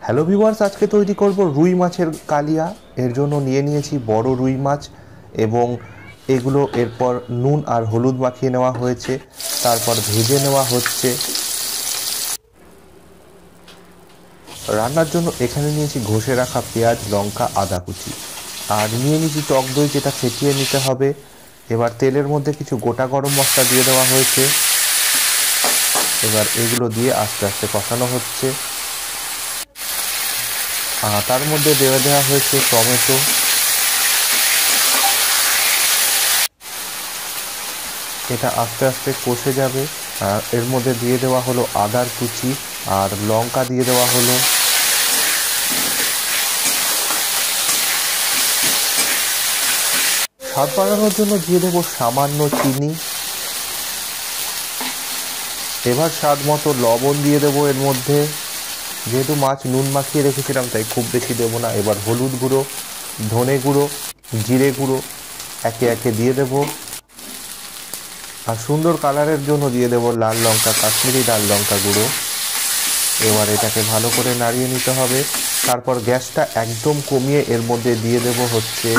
Hello viewers, আজকে তৈরি করব রুই মাছের কালিয়া। এর জন্য নিয়ে নিয়েছি বড় রুই মাছ এবং এগুলো এরপর নুন আর হলুদ মাখিয়ে নেওয়া হয়েছে, তারপর ভেজে নেওয়া হচ্ছে। রান্নার জন্য এখানে নিয়েছি ঘষে রাখা পেঁয়াজ, লঙ্কা, আদা কুচি, আর নিয়ে নিয়েছি টক দই, যেটা ফেটিয়ে নিতে হবে। এবার তেলের মধ্যে কিছু গোটা গরম মশলা দিয়ে দেওয়া হয়েছে। এবার এগুলো দিয়ে আস্তে আস্তে কষানো হচ্ছে। তার মধ্যে দেওয়া হয়েছে টমেটো। এটা আস্তে আস্তে কষে যাবে। আর এর মধ্যে দিয়ে দেওয়া হলো আদার কুচি আর লঙ্কা দিয়ে দেওয়া হলো। স্বাদ বাড়ানোর জন্য দিয়ে দেবো সামান্য চিনি। এবার স্বাদ মতো লবণ দিয়ে দেবো এর মধ্যে। যেহেতু মাছ নুন মাখিয়ে রেখেছিলাম তাই খুব বেশি দেবো না। এবার হলুদ গুঁড়ো, ধনে গুঁড়ো, জিরে গুঁড়ো একে একে দিয়ে দেবো। আর সুন্দর কালারের জন্য দিয়ে দেবো লাল লঙ্কা, কাশ্মীরি লাল লঙ্কা গুঁড়ো। এবার এটাকে ভালো করে নাড়িয়ে নিতে হবে। তারপর গ্যাসটা একদম কমিয়ে এর মধ্যে দিয়ে দেব হচ্ছে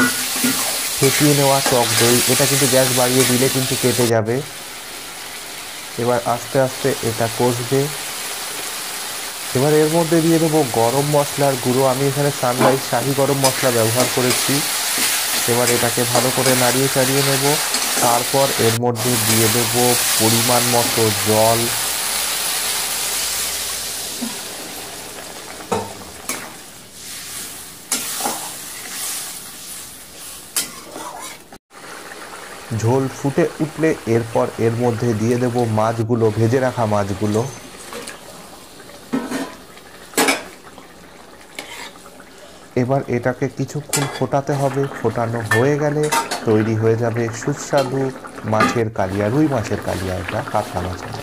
ফেটিয়ে নেওয়া টক দই। এটা কিন্তু গ্যাস বাড়িয়ে দিলে কিন্তু কেটে যাবে। এবার আস্তে আস্তে এটা কষবে। এবার এর মধ্যে দিয়ে দেবো গরম মশলার গুঁড়ো। আমি এখানে সানরাইজ শাহি গরম মশলা ব্যবহার করেছি। এবার এটাকে ভালো করে নাড়িয়ে চাড়িয়ে নেব। তারপর এর মধ্যে দিয়ে দেবো পরিমাণ মতো জল। ঝোল ফুটে উঠলে এরপর এর মধ্যে দিয়ে দেব মাছগুলো, ভেজে রাখা মাছগুলো। এবার এটাকে কিছুক্ষণ ফোটাতে হবে। ফোটানো হয়ে গেলে তৈরি হয়ে যাবে সুস্বাদু মাছের কালিয়া, রুই মাছের কালিয়া, এটা কাতলা মাছের।